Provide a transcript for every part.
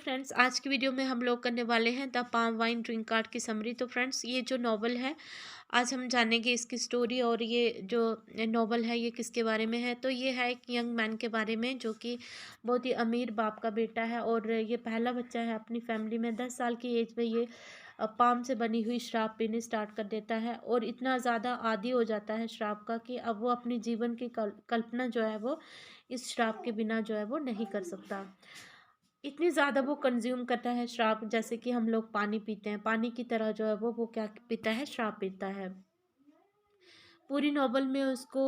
Friends, आज की video में हम लोग करने वाले हैं the palm wine drink card की समरी। तो फ्रेंड्स, ये जो नॉवल है, आज हम जानेंगे इसकी स्टोरी। और ये जो नॉवल है ये किसके बारे में है, तो ये है एक यंग मैन के बारे में जो कि बहुत ही अमीर बाप का बेटा है और ये पहला बच्चा है अपनी फैमिली में। 10 साल की एज में ये पाम से बनी हुई शराब पीनी स्टार्ट कर देता है और इतना ज़्यादा आदी हो जाता है शराब का कि अब वो अपने जीवन की कल्पना जो है वो इस शराब के बिना जो है वो नहीं कर सकता। इतनी ज़्यादा वो कंज्यूम करता है शराब, जैसे कि हम लोग पानी पीते हैं, पानी की तरह जो है वो क्या पीता है, शराब पीता है। पूरी नॉवल में उसको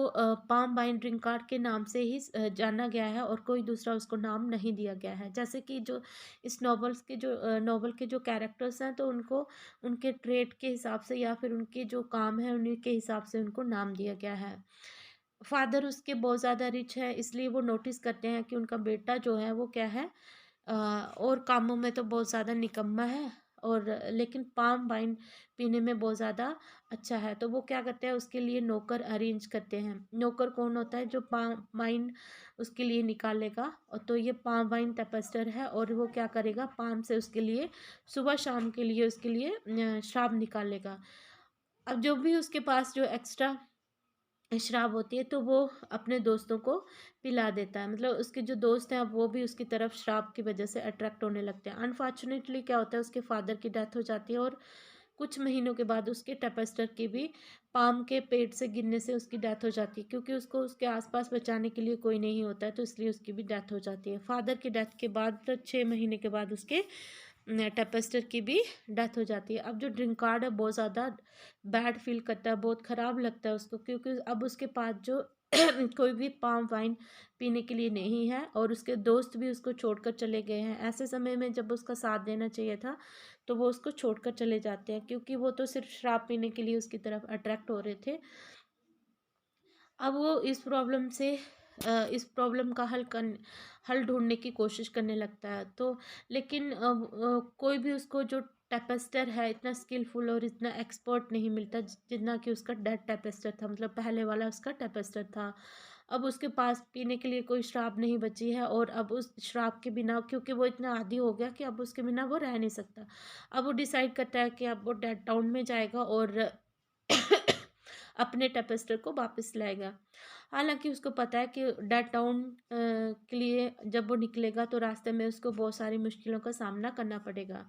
पाम वाइन ड्रिंक कार्ड के नाम से ही जाना गया है और कोई दूसरा उसको नाम नहीं दिया गया है। जैसे कि जो इस नॉवल के जो कैरेक्टर्स हैं, तो उनको उनके ट्रेड के हिसाब से या फिर उनके जो काम है उन्हीं के हिसाब से उनको नाम दिया गया है। फादर उसके बहुत ज़्यादा रिच है, इसलिए वो नोटिस करते हैं कि उनका बेटा जो है वो क्या है, और कामों में तो बहुत ज़्यादा निकम्मा है, और लेकिन पाम वाइन पीने में बहुत ज़्यादा अच्छा है। तो वो क्या करते हैं, उसके लिए नौकर अरेंज करते हैं। नौकर कौन होता है, जो पाम वाइन उसके लिए निकालेगा। और तो ये पाम वाइन टेपेस्टर है और वो क्या करेगा, पाम से उसके लिए सुबह शाम के लिए उसके लिए शराब निकालेगा। अब जो भी उसके पास जो एक्स्ट्रा शराब होती है तो वो अपने दोस्तों को पिला देता है। मतलब उसके जो दोस्त हैं, अब वो भी उसकी तरफ शराब की वजह से अट्रैक्ट होने लगते हैं। अनफॉर्चुनेटली क्या होता है, उसके फादर की डेथ हो जाती है और कुछ महीनों के बाद उसके टेपेस्टर की भी पाम के पेट से गिरने से उसकी डेथ हो जाती है, क्योंकि उसको उसके आसपास बचाने के लिए कोई नहीं होता है, तो इसलिए उसकी भी डेथ हो जाती है। फादर की डेथ के बाद 6 महीने के बाद उसके टेपेस्टर की भी डेथ हो जाती है। अब जो ड्रिंकार्ड है बहुत ज़्यादा बैड फील करता है, बहुत ख़राब लगता है उसको, क्योंकि अब उसके पास जो कोई भी पाम वाइन पीने के लिए नहीं है और उसके दोस्त भी उसको छोड़कर चले गए हैं। ऐसे समय में जब उसका साथ देना चाहिए था तो वो उसको छोड़कर चले जाते हैं, क्योंकि वो तो सिर्फ शराब पीने के लिए उसकी तरफ अट्रैक्ट हो रहे थे। अब वो इस प्रॉब्लम का हल ढूंढने की कोशिश करने लगता है। तो लेकिन कोई भी उसको जो टेपेस्टर है इतना स्किलफुल और इतना एक्सपर्ट नहीं मिलता जितना कि उसका डेड टेपेस्टर था, मतलब पहले वाला उसका टेपेस्टर था। अब उसके पास पीने के लिए कोई शराब नहीं बची है और अब उस शराब के बिना, क्योंकि वो इतना आदी हो गया कि अब उसके बिना वो रह नहीं सकता। अब वो डिसाइड करता है कि अब वो डेड टाउन में जाएगा और अपने टेपेस्टर को वापस लाएगा। हालांकि उसको पता है कि डेड टाउन के लिए जब वो निकलेगा तो रास्ते में उसको बहुत सारी मुश्किलों का सामना करना पड़ेगा।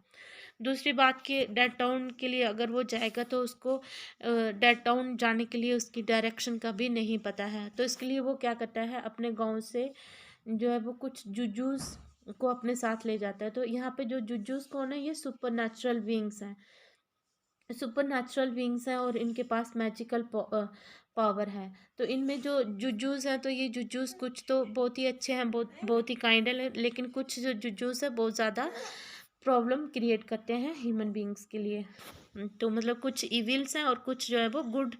दूसरी बात कि डेड टाउन के लिए अगर वो जाएगा तो उसको डेड टाउन जाने के लिए उसकी डायरेक्शन का भी नहीं पता है। तो इसके लिए वो क्या करता है, अपने गांव से जो है वो कुछ जुजूस को अपने साथ ले जाता है। तो यहाँ पे जो जुजूस कौन है, ये सुपर नेचुरल बींग्स हैं। सुपर नेचुरल विंग्स हैं और इनके पास मैजिकल पावर है। तो इनमें जो जुजूस हैं, तो ये जुजूस कुछ तो बहुत ही अच्छे हैं, बहुत बहुत ही काइंड है, लेकिन कुछ जो जुजूस है बहुत ज़्यादा प्रॉब्लम क्रिएट करते हैं ह्यूमन बींग्स के लिए। तो मतलब कुछ इविल्स हैं और कुछ जो है वो गुड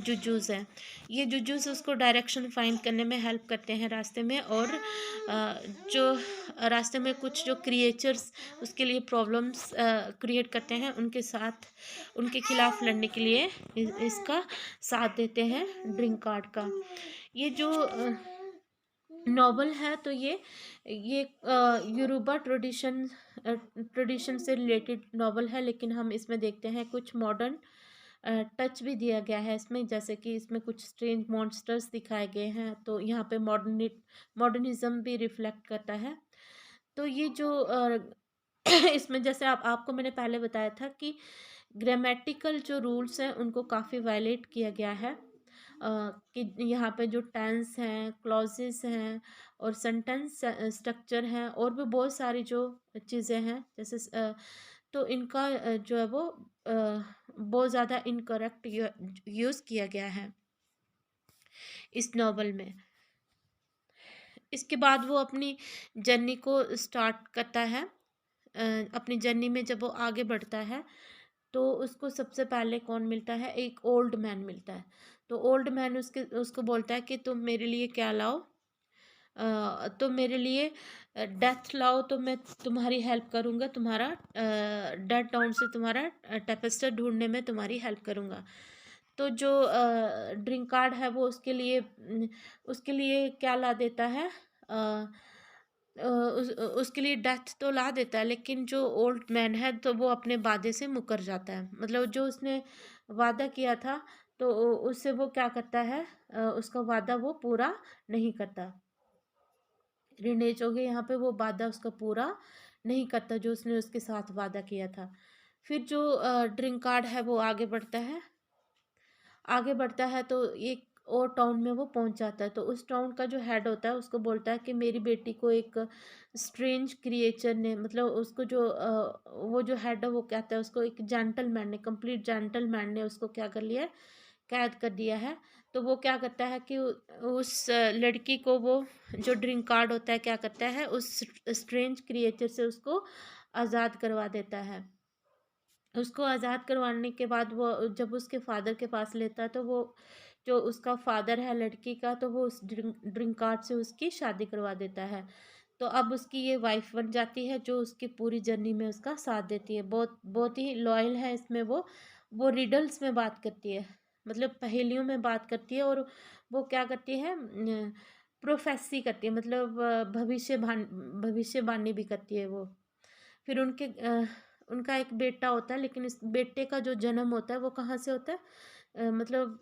जुजूस हैं। ये जुजूस उसको डायरेक्शन फाइंड करने में हेल्प करते हैं रास्ते में, और जो रास्ते में कुछ जो क्रिएचर्स उसके लिए प्रॉब्लम्स क्रिएट करते हैं उनके साथ, उनके खिलाफ लड़ने के लिए इसका साथ देते हैं ड्रिंक कार्ड का। ये जो नॉवल है, तो ये योरूबा ट्रेडिशन से रिलेटेड नॉवल है, लेकिन हम इसमें देखते हैं कुछ मॉडर्न टच भी दिया गया है इसमें। जैसे कि इसमें कुछ स्ट्रेंज मॉन्स्टर्स दिखाए गए हैं, तो यहाँ पे मॉडर्निज्म भी रिफ्लेक्ट करता है। तो ये जो इसमें जैसे आपको मैंने पहले बताया था कि ग्रामेटिकल जो रूल्स हैं उनको काफ़ी वायलेट किया गया है। कि यहाँ पे जो टेंस हैं, क्लॉजेस हैं और सेंटेंस स्ट्रक्चर हैं और भी बहुत सारी जो चीज़ें हैं, जैसे तो इनका जो है वो बहुत ज़्यादा इनकरेक्ट यूज़ किया गया है इस नॉवल में। इसके बाद वो अपनी जर्नी को स्टार्ट करता है। अपनी जर्नी में जब वो आगे बढ़ता है तो उसको सबसे पहले कौन मिलता है, एक ओल्ड मैन मिलता है। तो ओल्ड मैन उसको बोलता है कि तुम मेरे लिए क्या लाओ, तो मेरे लिए डेथ लाओ, तो मैं तुम्हारी हेल्प करूँगा, तुम्हारा डेड टाउन से तुम्हारा टेपेस्टर ढूंढने में तुम्हारी हेल्प करूँगा। तो जो ड्रिंक कार्ड है वो उसके लिए क्या ला देता है, उसके लिए डेथ तो ला देता है, लेकिन जो ओल्ड मैन है तो वो अपने वादे से मुकर जाता है। मतलब जो उसने वादा किया था तो उससे वो क्या करता है, उसका वादा वो पूरा नहीं करता। रिनेज हो गया यहाँ पे, वो वादा उसका पूरा नहीं करता जो उसने उसके साथ वादा किया था। फिर जो ड्रिंक कार्ड है वो आगे बढ़ता है। आगे बढ़ता है तो एक और टाउन में वो पहुंच जाता है। तो उस टाउन का जो हेड होता है उसको बोलता है कि मेरी बेटी को एक स्ट्रेंज क्रिएचर ने, मतलब उसको जो वो जो हेड है वो कहता है उसको, एक जेंटलमैन ने, कंप्लीट जेंटलमैन ने उसको क्या कर लिया है, कैद कर दिया है। तो वो क्या करता है कि उस लड़की को, वो जो ड्रिंक कार्ड होता है क्या करता है, उस स्ट्रेंज क्रिएचर से उसको आज़ाद करवा देता है। उसको आज़ाद करवाने के बाद वो जब उसके फादर के पास लेता है तो वो जो उसका फादर है लड़की का, तो वो उस ड्रिंक कार्ड से उसकी शादी करवा देता है। तो अब उसकी ये वाइफ बन जाती है जो उसकी पूरी जर्नी में उसका साथ देती है। बहुत बहुत ही लॉयल है इसमें वो रिडल्स में बात करती है, मतलब पहेलियों में बात करती है। और वो क्या करती है, प्रोफेसी करती है, मतलब भविष्यवाणी भी करती है वो। फिर उनका एक बेटा होता है, लेकिन इस बेटे का जो जन्म होता है वो कहाँ से होता है, मतलब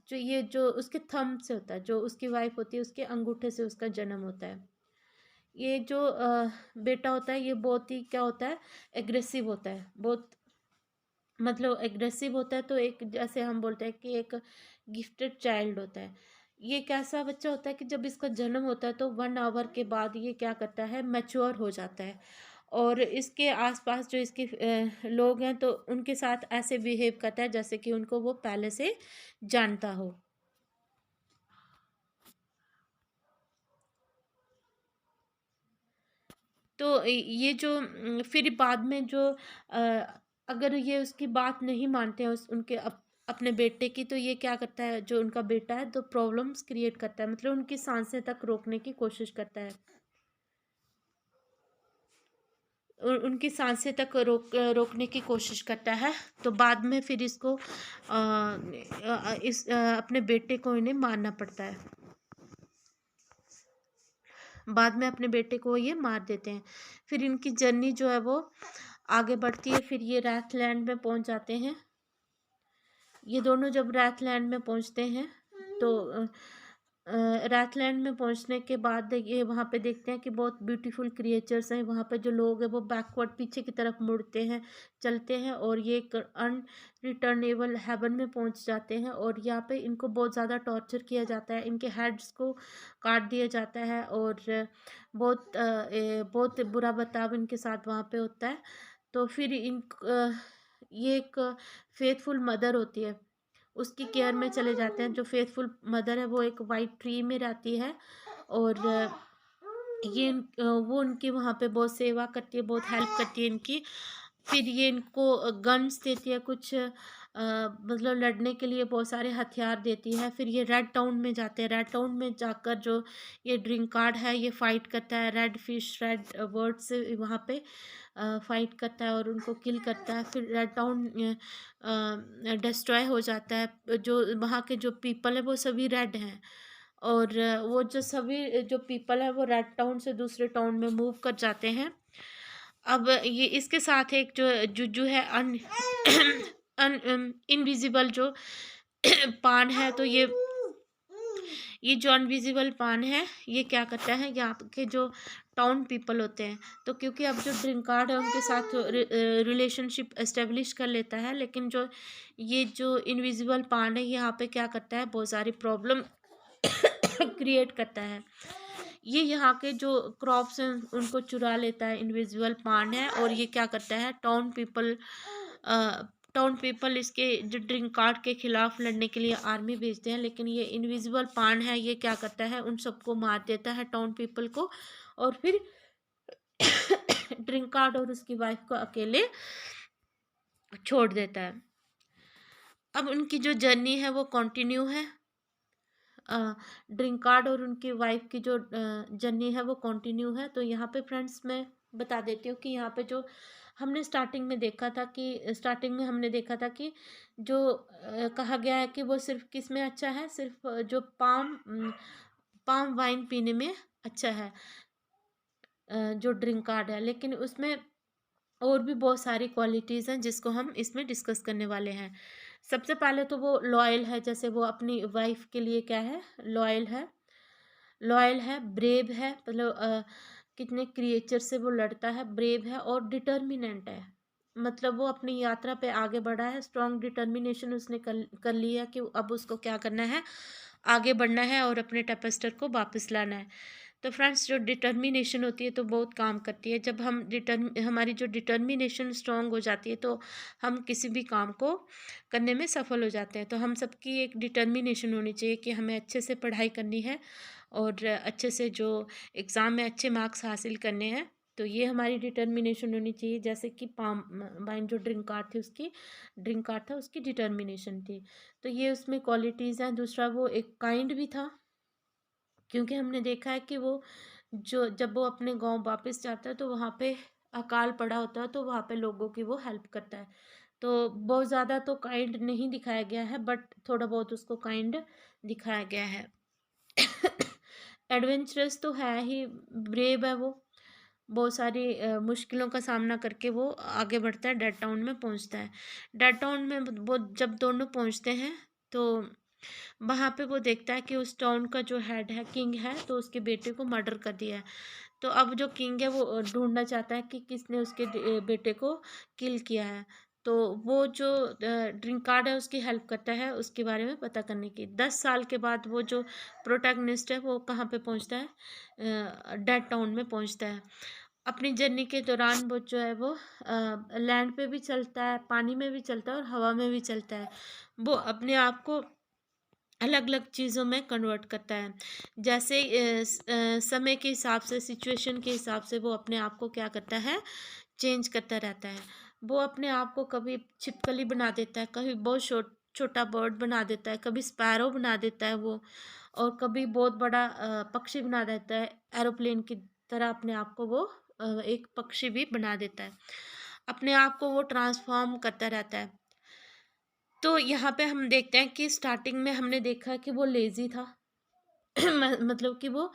जो ये जो उसके थंब से होता है, जो उसकी वाइफ होती है उसके अंगूठे से उसका जन्म होता है। ये जो बेटा होता है ये बहुत ही क्या होता है, एग्रेसिव होता है बहुत, मतलब एग्रेसिव होता है। तो एक जैसे हम बोलते हैं कि एक गिफ्टेड चाइल्ड होता है। ये कैसा बच्चा होता है कि जब इसका जन्म होता है तो 1 आवर के बाद ये क्या करता है, मैच्योर हो जाता है। और इसके आसपास जो इसके लोग हैं तो उनके साथ ऐसे बिहेव करता है जैसे कि उनको वो पहले से जानता हो। तो ये जो फिर बाद में जो अगर ये उसकी बात नहीं मानते हैं उनके अपने बेटे की, तो ये क्या करता है, जो उनका बेटा है तो प्रॉब्लम्स क्रिएट करता है, मतलब उनकी सांसें तक रोकने की कोशिश करता है। उनकी सांसें तक रोकने की कोशिश करता है। तो बाद में फिर इसको अपने बेटे को इन्हें मारना पड़ता है। बाद में अपने बेटे को ये मार देते हैं। फिर इनकी जर्नी जो है वो आगे बढ़ती है। फिर ये रैथलैंड में पहुंच जाते हैं। ये दोनों जब रैथलैंड में पहुंचते हैं तो रैथलैंड में पहुंचने के बाद ये वहाँ पे देखते हैं कि बहुत ब्यूटीफुल क्रिएचर्स हैं। वहाँ पे जो लोग हैं वो बैकवर्ड पीछे की तरफ मुड़ते हैं, चलते हैं, और ये एक अनरिटर्नेबल हेवन में पहुंच जाते हैं। और यहाँ पे इनको बहुत ज़्यादा टॉर्चर किया जाता है, इनके हेड्स को काट दिया जाता है और बहुत बुरा बर्ताव इनके साथ वहाँ पे होता है। तो फिर ये एक फेथफुल मदर होती है, उसकी केयर में चले जाते हैं। जो फेथफुल मदर है वो एक वाइट ट्री में रहती है। और वो उनकी वहाँ पे बहुत सेवा करती है, बहुत हेल्प करती है इनकी। फिर ये इनको गन्स देती है कुछ, मतलब लड़ने के लिए बहुत सारे हथियार देती है। फिर ये रेड टाउन में जाते हैं। रेड टाउन में जाकर जो ये ड्रिंक कार्ड है ये फाइट करता है रेड फिश, रेड वर्ड से वहाँ पे फाइट करता है और उनको किल करता है। फिर रेड टाउन डिस्ट्रॉय हो जाता है। जो वहाँ के जो पीपल है वो सभी रेड हैं। और वो जो सभी जो पीपल है वो रेड टाउन से दूसरे टाउन में मूव कर जाते हैं। अब ये इसके साथ एक जो जुजू है इनविजिबल जो पान है, तो ये जो अनविजिबल पान है ये क्या करता है, यहाँ के जो टाउन पीपल होते हैं, तो क्योंकि अब जो ड्रिंक कार्ड है उनके साथ रिलेशनशिप एस्टेब्लिश कर लेता है, लेकिन जो ये जो इनविजिबल पान है यहाँ पे क्या करता है, बहुत सारी प्रॉब्लम क्रिएट करता है। ये यहाँ के जो क्रॉप्स हैं उनको चुरा लेता है, इनविजिबल पान है। और ये क्या करता है, टाउन पीपल इसके जो ड्रिंक कार्ड के खिलाफ लड़ने के लिए आर्मी भेजते हैं, लेकिन ये इनविजिबल पान है ये क्या करता है, उन सबको मार देता है टाउन पीपल को। और फिर ड्रिंक कार्ड और उसकी वाइफ को अकेले छोड़ देता है। अब उनकी जो जर्नी है वो कंटिन्यू है। ड्रिंक कार्ड और उनकी वाइफ की जो जर्नी है वो कंटिन्यू है। तो यहाँ पे फ्रेंड्स मैं बता देती हूँ कि यहाँ पे जो हमने स्टार्टिंग में हमने देखा था कि जो कहा गया है कि वो सिर्फ किस में अच्छा है, सिर्फ जो पाम वाइन पीने में अच्छा है। जो ड्रिंक कार्ड है, लेकिन उसमें और भी बहुत सारी क्वालिटीज़ हैं जिसको हम इसमें डिस्कस करने वाले हैं। सबसे पहले तो वो लॉयल है, जैसे वो अपनी वाइफ़ के लिए क्या है, लॉयल है, ब्रेव है, मतलब कितने क्रिएचर से वो लड़ता है, ब्रेव है और डिटर्मिनेंट है। मतलब वो अपनी यात्रा पे आगे बढ़ा है, स्ट्रॉन्ग डिटर्मिनेशन उसने कर लिया कि अब उसको क्या करना है, आगे बढ़ना है और अपने टेपेस्टर को वापस लाना है। तो फ्रेंड्स, जो डिटर्मिनेशन होती है तो बहुत काम करती है। जब हमारी जो डिटर्मिनेशन स्ट्रांग हो जाती है तो हम किसी भी काम को करने में सफल हो जाते हैं। तो हम सबकी एक डिटर्मिनेशन होनी चाहिए कि हमें अच्छे से पढ़ाई करनी है और अच्छे से जो एग्ज़ाम में अच्छे मार्क्स हासिल करने हैं। तो ये हमारी डिटर्मिनेशन होनी चाहिए, जैसे कि पाम वाइन जो ड्रिंक कार्ड था उसकी डिटर्मिनेशन थी। तो ये उसमें क्वालिटीज़ हैं। दूसरा, वो एक काइंड भी था, क्योंकि हमने देखा है कि वो जो जब वो अपने गांव वापस जाता है तो वहाँ पे अकाल पड़ा होता है, तो वहाँ पे लोगों की वो हेल्प करता है। तो बहुत ज़्यादा तो काइंड नहीं दिखाया गया है, बट थोड़ा बहुत उसको काइंड दिखाया गया है। एडवेंचरस तो है ही, ब्रेव है वो, बहुत सारी मुश्किलों का सामना करके वो आगे बढ़ता है, डेड टाउन में पहुंचता है। डेड टाउन में वो जब दोनों पहुंचते हैं तो वहाँ पे वो देखता है कि उस टाउन का जो हेड है, किंग है, तो उसके बेटे को मर्डर कर दिया है। तो अब जो किंग है वो ढूंढना चाहता है कि किसने उसके बेटे को किल किया है। तो वो जो ड्रिंक कार्ड है उसकी हेल्प करता है उसके बारे में पता करने की। 10 साल के बाद वो जो प्रोटैगनिस्ट है वो कहाँ पे पहुँचता है, डेड टाउन में पहुँचता है। अपनी जर्नी के दौरान वो जो है वो लैंड पे भी चलता है, पानी में भी चलता है और हवा में भी चलता है। वो अपने आप को अलग अलग चीज़ों में कन्वर्ट करता है, जैसे समय के हिसाब से, सिचुएशन के हिसाब से वो अपने आप को क्या करता है, चेंज करता रहता है। वो अपने आप को कभी छिपकली बना देता है, कभी बहुत छोटा बर्ड बना देता है, कभी स्पैरो बना देता है वो, और कभी बहुत बड़ा पक्षी बना देता है, एरोप्लेन की तरह अपने आप को वो एक पक्षी भी बना देता है। अपने आप को वो ट्रांसफॉर्म करता रहता है। तो यहाँ पे हम देखते हैं कि स्टार्टिंग में हमने देखा कि वो लेज़ी था। मतलब कि वो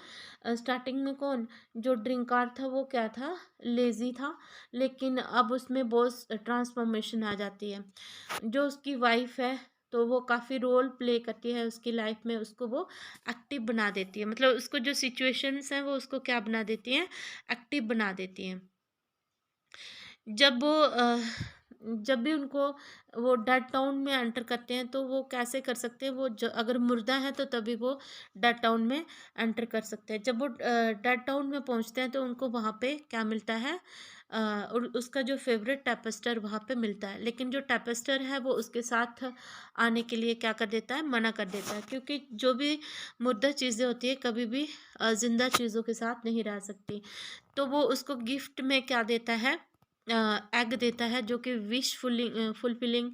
स्टार्टिंग में कौन, जो ड्रिंकार था वो क्या था, लेज़ी था। लेकिन अब उसमें बहुत ट्रांसफॉर्मेशन आ जाती है। जो उसकी वाइफ है तो वो काफ़ी रोल प्ले करती है उसकी लाइफ में, उसको वो एक्टिव बना देती है। मतलब उसको जो सिचुएशंस हैं वो उसको क्या बना देती हैं, एक्टिव बना देती हैं। जब वो जब भी उनको वो डेड टाउन में एंटर करते हैं तो वो कैसे कर सकते हैं, वो अगर मुर्दा है तो तभी वो डेड टाउन में एंटर कर सकते हैं। जब वो डेड टाउन में पहुंचते हैं तो उनको वहाँ पे क्या मिलता है, और उसका जो फेवरेट टेपेस्टर वहाँ पे मिलता है। लेकिन जो टेपेस्टर है वो उसके साथ आने के लिए क्या कर देता है, मना कर देता है, क्योंकि जो भी मुर्दा चीज़ें होती है कभी भी जिंदा चीज़ों के साथ नहीं रह सकती। तो वो उसको गिफ्ट में क्या देता है, एग देता है, जो कि फुलफिलिंग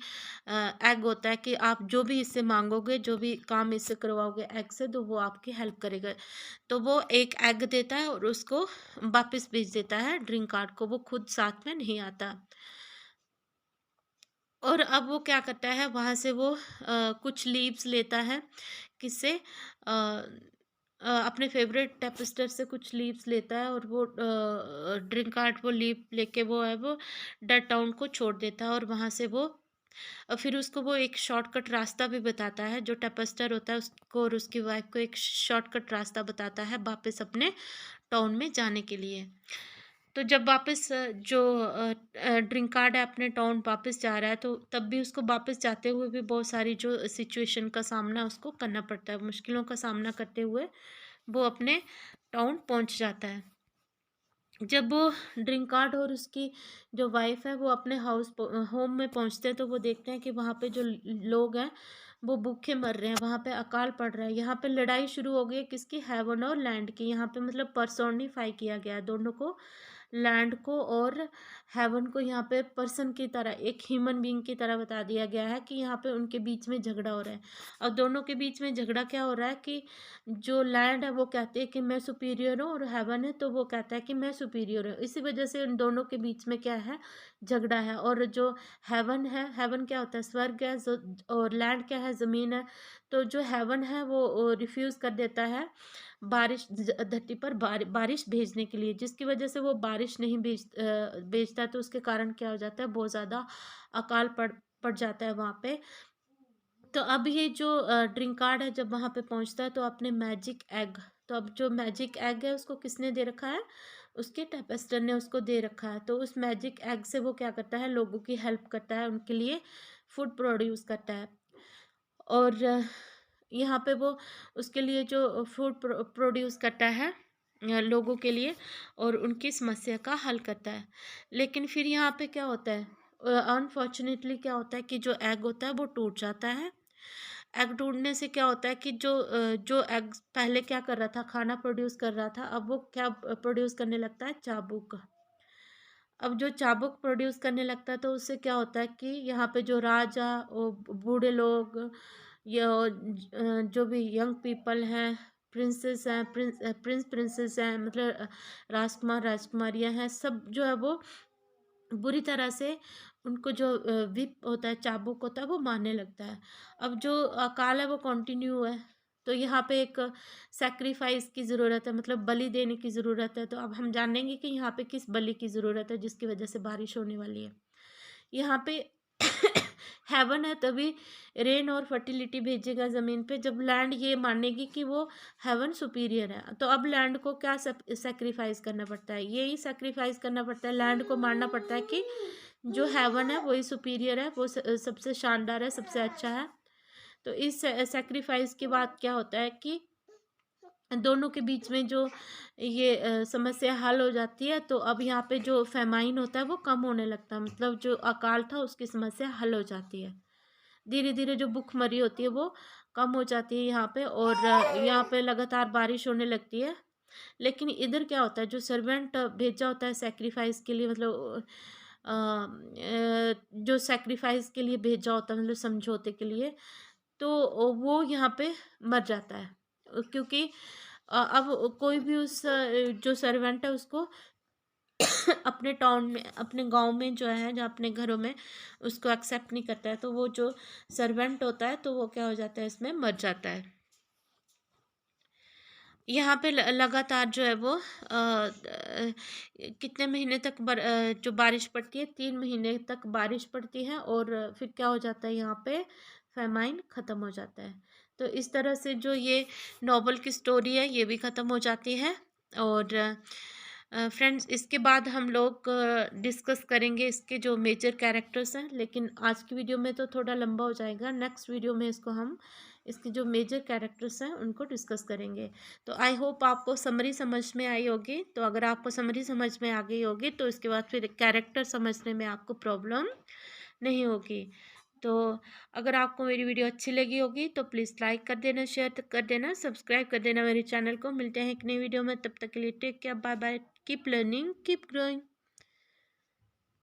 एग होता है, कि आप जो भी इससे मांगोगे, जो भी काम इससे करवाओगे एग से, तो वो आपकी हेल्प करेगा। तो वो एक एग देता है और उसको वापस भेज देता है ड्रिंक कार्ड को, वो खुद साथ में नहीं आता। और अब वो क्या करता है, वहाँ से वो कुछ लीव्स लेता है, किससे, अपने फेवरेट टेपेस्टर से कुछ लीव्स लेता है, और वो ड्रिंक कार्ड वो लीव लेके वो है वो डेड टाउन को छोड़ देता है। और वहाँ से वो फिर उसको वो एक शॉर्टकट रास्ता भी बताता है, जो टेपेस्टर होता है उसको और उसकी वाइफ को एक शॉर्टकट रास्ता बताता है वापस अपने टाउन में जाने के लिए। तो जब वापस जो ड्रिंक कार्ड है अपने टाउन वापस जा रहा है, तो तब भी उसको वापस जाते हुए भी बहुत सारी जो सिचुएशन का सामना उसको करना पड़ता है, मुश्किलों का सामना करते हुए वो अपने टाउन पहुंच जाता है। जब वो ड्रिंक कार्ड और उसकी जो वाइफ है वो अपने होम में पहुंचते हैं तो वो देखते हैं कि वहाँ पे जो लोग हैं वो भूखे मर रहे हैं, वहाँ पे अकाल पड़ रहा है। यहाँ पे लड़ाई शुरू हो गई है किसकी, हेवन और लैंड की। यहाँ पे मतलब पर्सोनिफाई किया गया है दोनों को, लैंड को और हेवन को। यहाँ पे पर्सन की तरह, एक ह्यूमन बीइंग की तरह बता दिया गया है कि यहाँ पे उनके बीच में झगड़ा हो रहा है। और दोनों के बीच में झगड़ा क्या हो रहा है कि जो लैंड है वो कहते हैं कि मैं सुपीरियर हूँ, और हेवन है तो वो कहता है कि मैं सुपीरियर हूँ। इसी वजह से उन दोनों के बीच में क्या है, झगड़ा है। और जो हेवन है, हेवन क्या होता है, स्वर्ग है, और लैंड क्या है, ज़मीन है। तो जो हेवन है वो रिफ्यूज़ कर देता है बारिश धरती पर बारिश भेजने के लिए, जिसकी वजह से वो बारिश नहीं भेजता, तो उसके कारण क्या हो जाता है, बहुत ज़्यादा अकाल पड़ जाता है वहाँ पे। तो अब ये जो ड्रिंक कार्ड है जब वहाँ पे पहुँचता है तो अपने मैजिक एग, तो अब जो मैजिक एग है उसको किसने दे रखा है, उसके टेपेस्टर ने उसको दे रखा है। तो उस मैजिक एग से वो क्या करता है, लोगों की हेल्प करता है, उनके लिए फूड प्रोड्यूस करता है। और यहाँ पे वो उसके लिए जो फूड प्रोड्यूस करता है लोगों के लिए, और उनकी समस्या का हल करता है। लेकिन फिर यहाँ पे क्या होता है, अनफॉर्चुनेटली क्या होता है कि जो एग होता है वो टूट जाता है। एग टूटने से क्या होता है कि जो एग पहले क्या कर रहा था, खाना प्रोड्यूस कर रहा था, अब वो क्या प्रोड्यूस करने लगता है, चाबुक। अब जो चाबुक प्रोड्यूस करने लगता है तो उससे क्या होता है कि यहाँ पे जो राजा और बूढ़े लोग या जो भी यंग पीपल हैं, प्रिंसेस हैं, प्रिंस प्रिंसेस हैं, मतलब राजकुमार राजकुमारियाँ हैं, सब जो है वो बुरी तरह से उनको जो विप होता है, चाबुक होता है, वो मारने लगता है। अब जो काल है वो कंटिन्यू है, तो यहाँ पे एक सैक्रिफाइस की ज़रूरत है, मतलब बलि देने की ज़रूरत है। तो अब हम जानेंगे कि यहाँ पे किस बलि की ज़रूरत है जिसकी वजह से बारिश होने वाली है। यहाँ पे हेवन है तभी रेन और फर्टिलिटी भेजेगा ज़मीन पे, जब लैंड ये मानेगी कि वो हेवन सुपीरियर है। तो अब लैंड को क्या सेक्रीफाइस करना पड़ता है, यही सेक्रीफाइस करना पड़ता है, लैंड को मानना पड़ता है कि जो हेवन है वही सुपीरियर है, वो सबसे शानदार है, सबसे अच्छा है। तो इस सेक्रीफाइस के बाद क्या होता है कि दोनों के बीच में जो ये समस्या हल हो जाती है। तो अब यहाँ पे जो फेमाइन होता है वो कम होने लगता है, मतलब जो अकाल था उसकी समस्या हल हो जाती है। धीरे धीरे जो भुखमरी होती है वो कम हो जाती है यहाँ पे, और यहाँ पे लगातार बारिश होने लगती है। लेकिन इधर क्या होता है, जो सर्वेंट भेजा होता है सेक्रीफाइस के लिए, मतलब जो सेक्रीफाइस के लिए भेजा होता है, मतलब समझौते के लिए, तो वो यहाँ पे मर जाता है। क्योंकि अब कोई भी उस जो सर्वेंट है उसको अपने टाउन में, अपने गांव में जो है, जो अपने घरों में उसको एक्सेप्ट नहीं करता है, तो वो जो सर्वेंट होता है तो वो क्या हो जाता है, इसमें मर जाता है। यहाँ पे लगातार जो है वो कितने महीने तक जो बारिश पड़ती है, 3 महीने तक बारिश पड़ती है, और फिर क्या हो जाता है, यहाँ पे फेमाइन ख़त्म हो जाता है। तो इस तरह से जो ये नॉवल की स्टोरी है ये भी ख़त्म हो जाती है। और फ्रेंड्स, इसके बाद हम लोग डिस्कस करेंगे इसके जो मेजर कैरेक्टर्स हैं, लेकिन आज की वीडियो में तो थोड़ा लंबा हो जाएगा। नेक्स्ट वीडियो में इसको हम इसके जो मेजर कैरेक्टर्स हैं उनको डिस्कस करेंगे। तो आई होप आपको समरी समझ में आई होगी। तो अगर आपको समरी समझ में आ गई होगी तो इसके बाद फिर कैरेक्टर समझने में आपको प्रॉब्लम नहीं होगी। तो अगर आपको मेरी वीडियो अच्छी लगी होगी तो प्लीज़ लाइक कर देना, शेयर कर देना, सब्सक्राइब कर देना मेरे चैनल को। मिलते हैं एक नई वीडियो में, तब तक के लिए take care, bye bye, keep learning, keep growing.